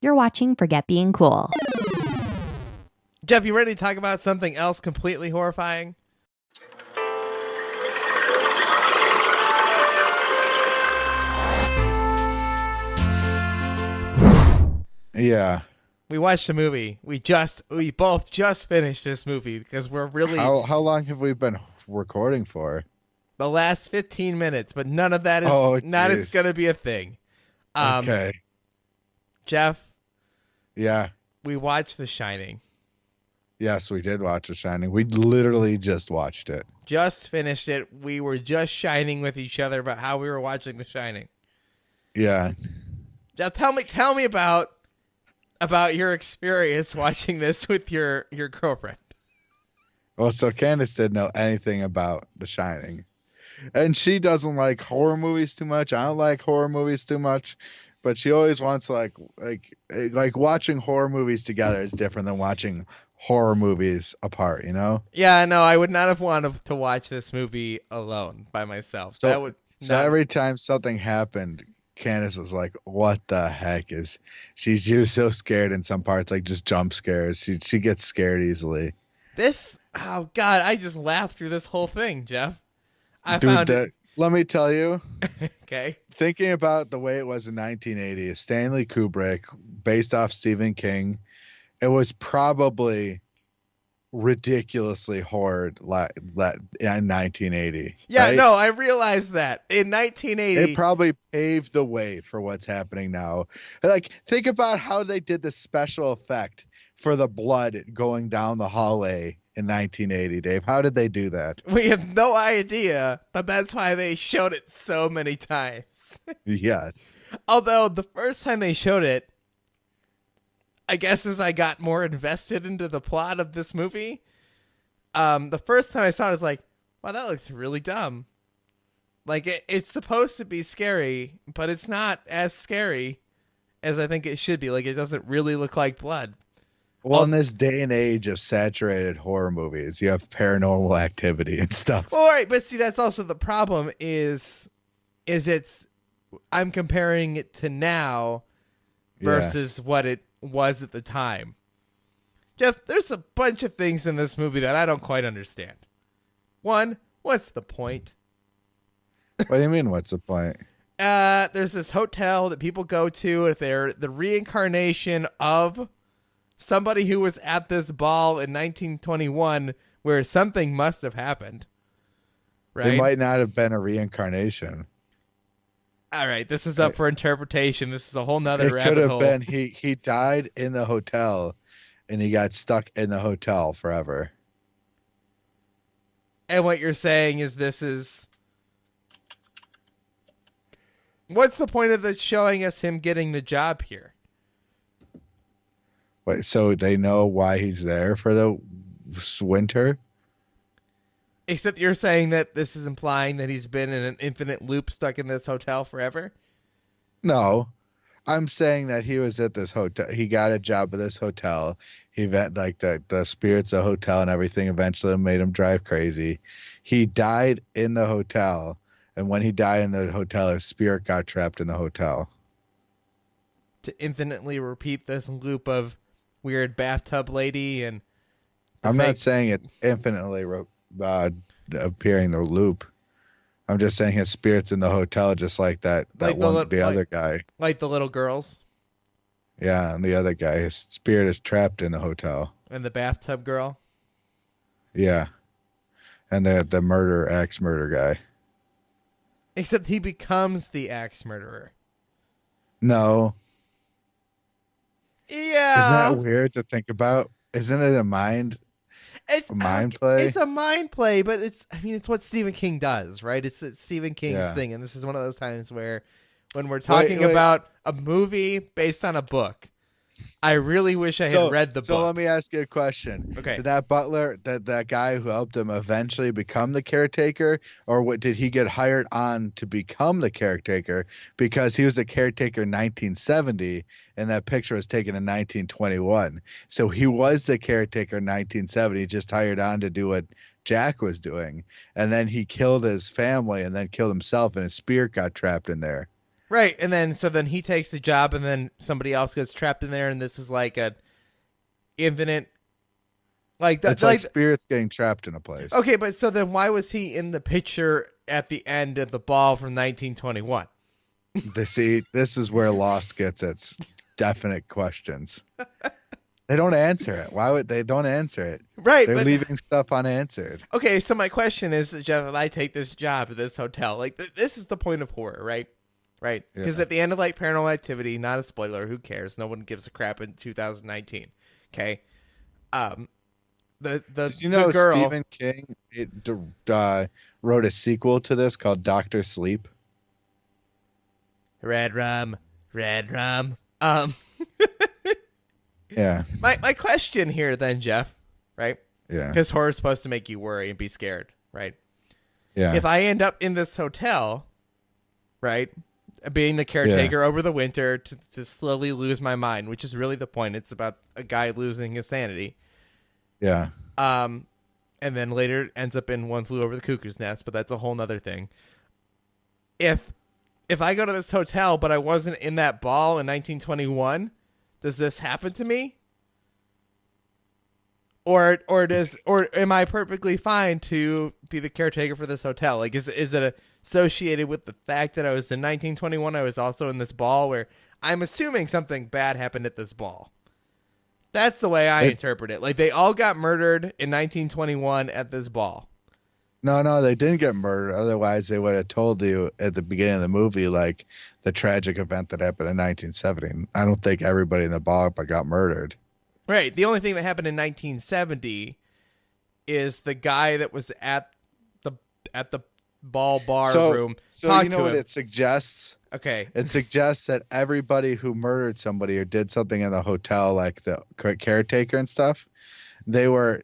You're watching Forget Being Cool. Jeff, you ready to talk about something else completely horrifying? Yeah. We watched a movie. We both just finished this movie because we're really How long have we been recording for? the last 15 minutes, but none of that is geez. going to be a thing. Okay. Jeff, Yeah. we watched The Shining. Yes, we did watch The Shining. We literally just watched it. Just finished it. We were just shining with each other about how we were watching The Shining. Yeah. Now tell me about your experience watching this with your girlfriend. Well, so Candace didn't know anything about The Shining. And she doesn't like horror movies too much. I don't like horror movies too much. But she always wants like watching horror movies together is different than watching horror movies apart, you know? Yeah, no, I would not have wanted to watch this movie alone by myself. So every time something happened, Candace was like, "What the heck is?" She was so scared in some parts, like just jump scares. She gets scared easily. Oh God, I just laughed through this whole thing, Jeff. Let me tell you. Okay. Thinking about the way it was in 1980, Stanley Kubrick, based off Stephen King, it was probably ridiculously horror in 1980. Yeah, right? no, I realized that. In 1980... It probably paved the way for what's happening now. Like, think about how they did the special effect for the blood going down the hallway in 1980, Dave. How did they do that? We have no idea, but that's why they showed it so many times. Yes. Although the first time they showed it, I guess as I got more invested into the plot of this movie, the first time I saw it, I was like, wow, that looks really dumb. Like, it's supposed to be scary, but it's not as scary as I think it should be. Like, it doesn't really look like blood. Well, in this day and age of saturated horror movies, you have paranormal activity and stuff. Well, all right, but see, that's also the problem is I'm comparing it to now versus what it was at the time. Jeff, there's a bunch of things in this movie that I don't quite understand. One, what's the point? What do you mean, what's the point? There's this hotel that people go to if they're the reincarnation of somebody who was at this ball in 1921 where something must have happened. Right? It might not have been a reincarnation. All right, this is up for interpretation. This is a whole nother rabbit hole. It could have been he died in the hotel and he got stuck in the hotel forever. And what you're saying is what's the point of this showing us him getting the job here? Wait, so they know why he's there for the winter? Except you're saying that this is implying that he's been in an infinite loop stuck in this hotel forever? No. I'm saying that he was at this hotel. He got a job at this hotel. He met like the spirits of the hotel and everything eventually made him drive crazy. He died in the hotel. And when he died in the hotel, his spirit got trapped in the hotel. To infinitely repeat this loop of weird bathtub lady and... I'm not saying it's infinitely appearing the loop. I'm just saying his spirit's in the hotel, just like the other guy. Like the little girls? Yeah, and the other guy, his spirit is trapped in the hotel. And the bathtub girl? Yeah. And the axe murder guy. Except he becomes the axe murderer. No. Yeah. Isn't that weird to think about? Isn't it a mind play? It's a mind play, but it's what Stephen King does, right? It's Stephen King's thing, and this is one of those times where when we're talking about a movie based on a book, I really wish I had read the book. So let me ask you a question. Okay. Did that butler, that guy who helped him eventually become the caretaker, or did he get hired on to become the caretaker because he was a caretaker in 1970 and that picture was taken in 1921? So he was the caretaker in 1970, just hired on to do what Jack was doing. And then he killed his family and then killed himself and his spirit got trapped in there. Right, and then he takes the job, and then somebody else gets trapped in there, and this is like a infinite, like that. It's like spirits getting trapped in a place. Okay, but so then why was he in the picture at the end of the ball from 1921? This is where Lost gets its definite questions. They don't answer it. Why would they don't answer it? Right, They're leaving stuff unanswered. Okay, so my question is, Jeff, if I take this job at this hotel, like this is the point of horror, right? Right? Because at the end of like Paranormal Activity, not a spoiler, who cares? No one gives a crap in 2019. Okay, the Did you know the girl, Stephen King wrote a sequel to this called Doctor Sleep? Red rum. Yeah. My question here then, Jeff, right? Yeah. Because horror's supposed to make you worry and be scared, right? Yeah. If I end up in this hotel, right, being the caretaker over the winter to slowly lose my mind, which is really the point. It's about a guy losing his sanity. Yeah. And then later ends up in One Flew Over the Cuckoo's Nest, but that's a whole nother thing. If I go to this hotel, but I wasn't in that ball in 1921, does this happen to me? Or am I perfectly fine to be the caretaker for this hotel? Like, is it associated with the fact that I was in 1921? I was also in this ball where I'm assuming something bad happened at this ball. That's the way I interpret it. Like, they all got murdered in 1921 at this ball. No, they didn't get murdered. Otherwise, they would have told you at the beginning of the movie, like, the tragic event that happened in 1970. I don't think everybody in the ball got murdered. Right. The only thing that happened in 1970 is the guy that was at the ball bar room. So you know what it suggests? Okay. It suggests that everybody who murdered somebody or did something in the hotel, like the caretaker and stuff, they were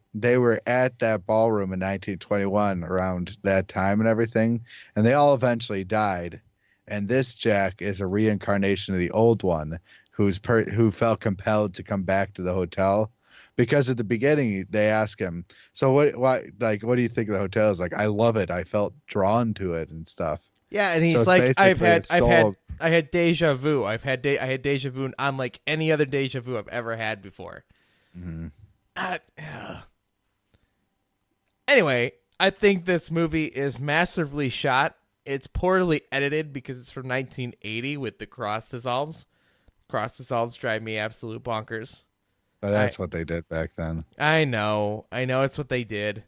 at that ballroom in 1921 around that time and everything, and they all eventually died. And this Jack is a reincarnation of the old one who felt compelled to come back to the hotel. Because at the beginning they ask him, so what do you think of the hotel? Is like, I love it. I felt drawn to it and stuff. Yeah, and he's so like, I had deja vu. I had deja vu unlike any other deja vu I've ever had before. Mm-hmm. Anyway, I think this movie is massively shot. It's poorly edited because it's from 1980 with the cross dissolves. Cross dissolves drive me absolute bonkers. Oh, that's what they did back then. I know it's what they did.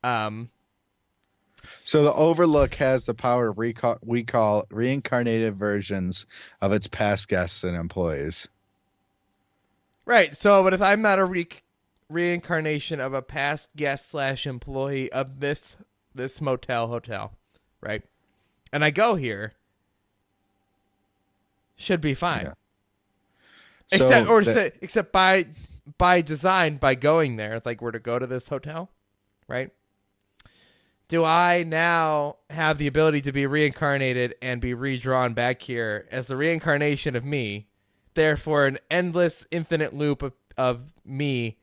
So the Overlook has the power to recall reincarnated versions of its past guests and employees. Right. So, but if I'm not a reincarnation of a past guest / employee of this hotel, right? And I go here, should be fine. Yeah. Except by design, by going there, if like we're to go to this hotel, right? Do I now have the ability to be reincarnated and be redrawn back here as a reincarnation of me? Therefore, an endless, infinite loop of me.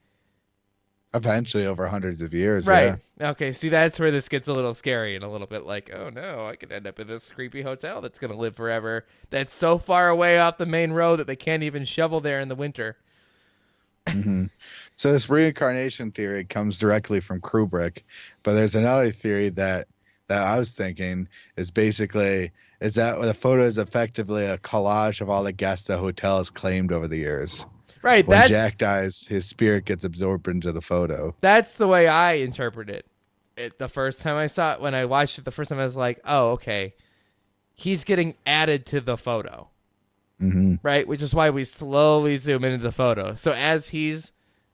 Eventually, over hundreds of years. Right. Yeah. Okay, see, that's where this gets a little scary and a little bit like, oh no, I could end up in this creepy hotel that's going to live forever. That's so far away off the main road that they can't even shovel there in the winter. Mm-hmm. So this reincarnation theory comes directly from Kubrick, but there's another theory that I was thinking is that the photo is effectively a collage of all the guests the hotel has claimed over the years. Right. When Jack dies, his spirit gets absorbed into the photo. That's the way I interpret it. The first time I saw it, when I watched it the first time, I was like, oh, okay. He's getting added to the photo. Mm-hmm. Right? Which is why we slowly zoom into the photo. So as he's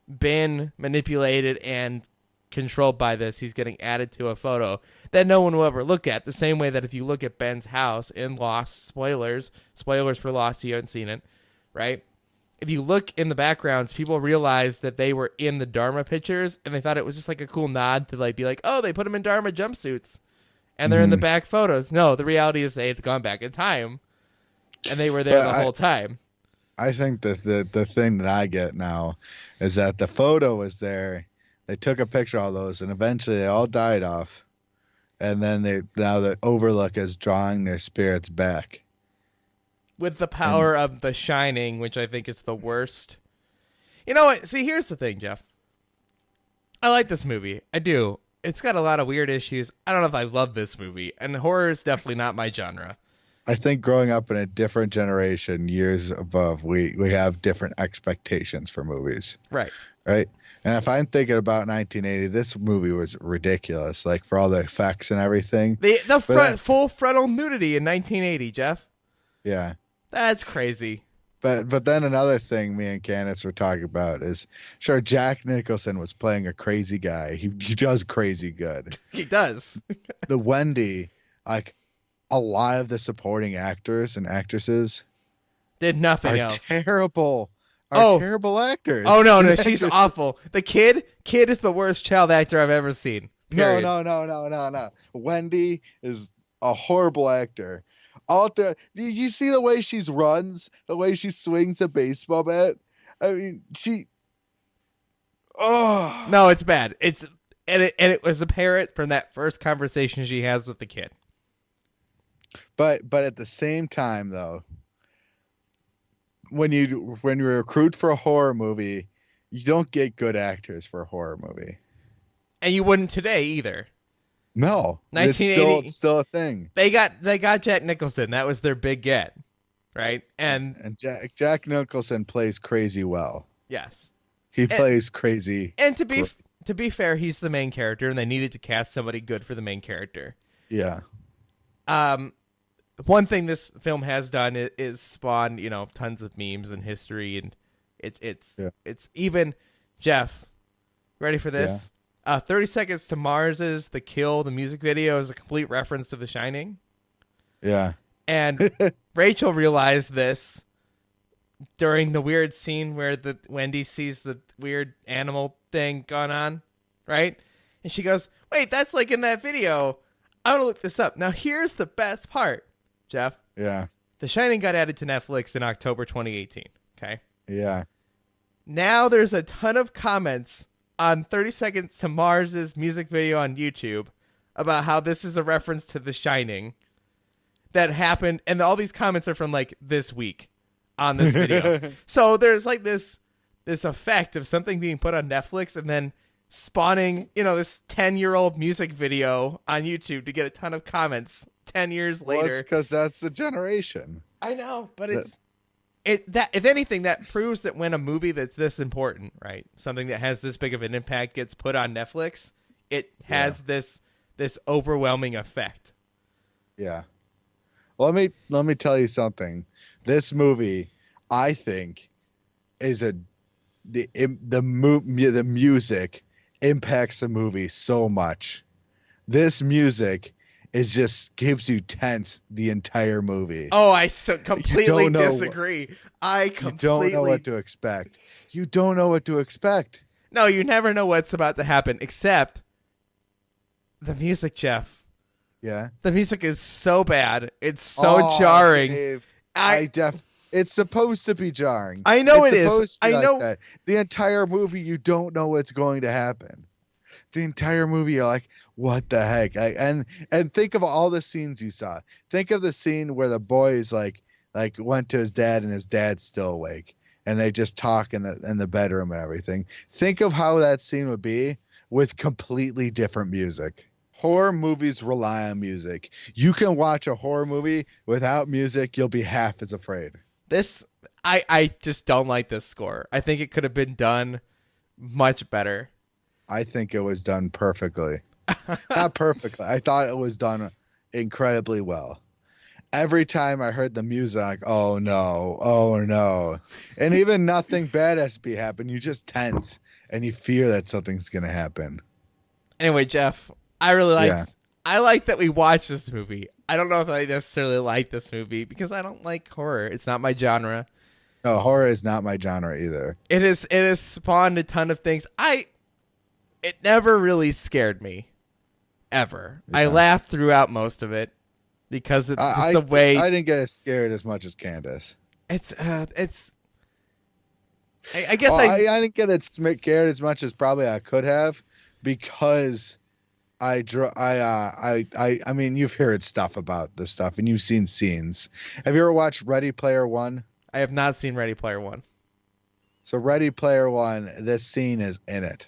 been manipulated and controlled by this, he's getting added to a photo that no one will ever look at. The same way that if you look at Ben's house in Lost, spoilers for Lost, you haven't seen it, right? If you look in the backgrounds, people realize that they were in the Dharma pictures, and they thought it was just like a cool nod to like be like, oh, they put them in Dharma jumpsuits, and they're in the back photos. No, the reality is they had gone back in time, and they were there the whole time. I think that the thing that I get now is that the photo was there. They took a picture of all those, and eventually they all died off, and then now the Overlook is drawing their spirits back. with the power of The Shining, which I think is the worst. You know what? See, here's the thing, Jeff. I like this movie. I do. It's got a lot of weird issues. I don't know if I love this movie, and horror is definitely not my genre. I think growing up in a different generation, years above, we have different expectations for movies. Right. Right. And if I'm thinking about 1980, this movie was ridiculous, like for all the effects and everything. Full frontal nudity in 1980, Jeff. Yeah. That's crazy. But then another thing me and Candace were talking about is, sure, Jack Nicholson was playing a crazy guy. He does crazy good. He does. The Wendy, like a lot of the supporting actors and actresses did nothing are else. Terrible. Terrible actors. Oh no, she's awful. The kid is the worst child actor I've ever seen. Period. No. Wendy is a horrible actor. Did you see the way she runs, the way she swings a baseball bat? I mean, No, it's bad. It was apparent from that first conversation she has with the kid. But at the same time, though, when you recruit for a horror movie, you don't get good actors for a horror movie. And you wouldn't today either. No, 1980, it's still a thing. They got Jack Nicholson. That was their big get, right? And Jack Nicholson plays crazy well. Yes, he plays crazy. And to be fair, he's the main character, and they needed to cast somebody good for the main character. Yeah. One thing this film has done is spawn, tons of memes and history, and it's even Jeff. Ready for this? Yeah. 30 Seconds to Mars's The Kill, the music video, is a complete reference to The Shining. Yeah. And Rachel realized this during the weird scene where the Wendy sees the weird animal thing going on, right? And she goes, "Wait, that's like in that video. I'm gonna look this up." Now here's the best part, Jeff. Yeah. The Shining got added to Netflix in October 2018. Okay. Yeah. Now there's a ton of comments on 30 Seconds to Mars's music video on YouTube about how this is a reference to The Shining that happened, and all these comments are from like this week on this video. So there's like this effect of something being put on Netflix and then spawning, this 10-year-old music video on YouTube to get a ton of comments 10 years later. Well, it's because that's the generation. I know, but if anything, that proves that when a movie that's this important, right, something that has this big of an impact gets put on Netflix, it has this overwhelming effect. Yeah. Let me tell you something. This movie, I think, is the music impacts the movie so much. This music just gives you tense the entire movie. Oh, I completely disagree. You don't know what to expect. You don't know what to expect. No, you never know what's about to happen, except the music, Jeff. Yeah. The music is so bad. It's so jarring. Dave, it's supposed to be jarring. I know it's it supposed is. To be I know. Like that. The entire movie, you don't know what's going to happen. The entire movie, you're like, what the heck? And think of all the scenes you saw. Think of the scene where the boys like went to his dad and his dad's still awake, and they just talk in the bedroom and everything. Think of how that scene would be with completely different music. Horror movies rely on music. You can watch a horror movie without music, you'll be half as afraid. I just don't like this score. I think it could have been done much better. I think it was done perfectly. Not perfectly. I thought it was done incredibly well. Every time I heard the music, like, oh no. And even nothing bad has to be happen. You just tense and you fear that something's going to happen. Anyway, Jeff, I like that we watched this movie. I don't know if I necessarily like this movie because I don't like horror. It's not my genre. No, horror is not my genre either. It has spawned a ton of things. It never really scared me, ever. Yeah. I laughed throughout most of it because it's just the way. I didn't get scared as much as Candace. I guess I didn't get scared as much as probably I could have because I mean, you've heard stuff about this stuff, and you've seen scenes. Have you ever watched Ready Player One? I have not seen Ready Player One. So Ready Player One, this scene is in it,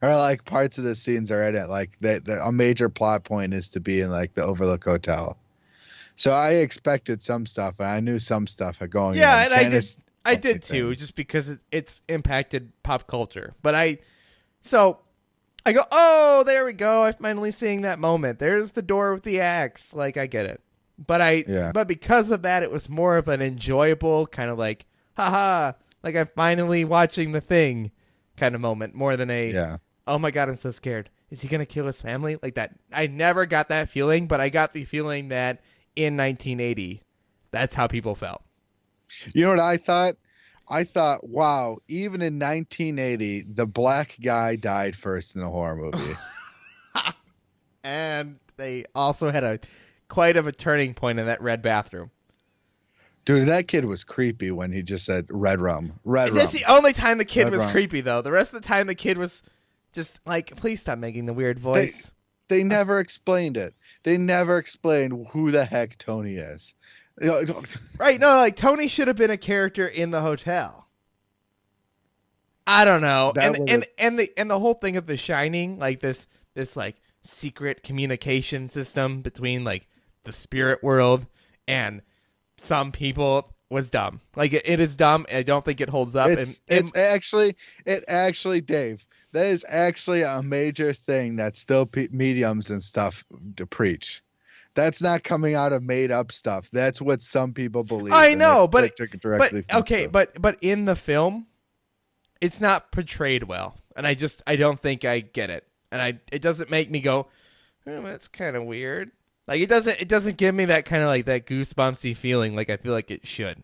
or like parts of the scenes are in it. Like a major plot point is to be in like the Overlook Hotel. So I expected some stuff, and I knew some stuff going. Yeah, in. and I did too, just because it's impacted pop culture. But I go, oh, there we go. I'm finally seeing that moment. There's the door with the axe. Like, I get it. But because of that, it was more of an enjoyable kind of like, haha, like I'm finally watching the thing kind of moment, more than oh my God, I'm so scared. Is he going to kill his family? Like that. I never got that feeling, but I got the feeling that in 1980, that's how people felt. You know what I thought? I thought, wow, even in 1980, the black guy died first in the horror movie. And they also had quite of a turning point in that red bathroom. Dude, that kid was creepy when he just said red rum. That's the only time the kid was creepy, though. The rest of the time, the kid was just like, please stop making the weird voice. They never explained it. They never explained who the heck Tony is. Right, no, like Tony should have been a character in the hotel. I don't know. And the whole thing of The Shining, like this like secret communication system between like the spirit world and some people was dumb. Like it is dumb. I don't think it holds up. It actually, Dave, that is actually a major thing that still mediums and stuff to preach. That's not coming out of made up stuff. That's what some people believe. I know, but in the film, it's not portrayed well, and I don't think I get it, and it doesn't make me go, oh, that's kind of weird. Like it doesn't give me that kind of like that goosebumpsy feeling like I feel like it should.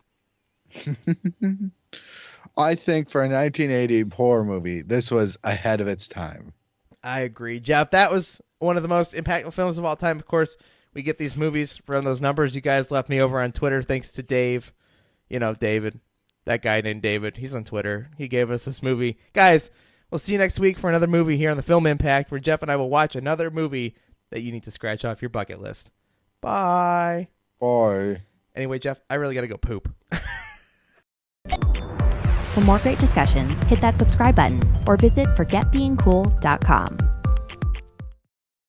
I think for a 1980 horror movie, this was ahead of its time. I agree, Jeff. That was one of the most impactful films of all time. Of course, we get these movies from those numbers you guys left me over on Twitter. Thanks to Dave. You know, David. That guy named David. He's on Twitter. He gave us this movie. Guys, we'll see you next week for another movie here on the Film Impact, where Jeff and I will watch another movie that you need to scratch off your bucket list. Bye. Bye. Anyway, Jeff, I really got to go poop. For more great discussions, hit that subscribe button or visit forgetbeingcool.com.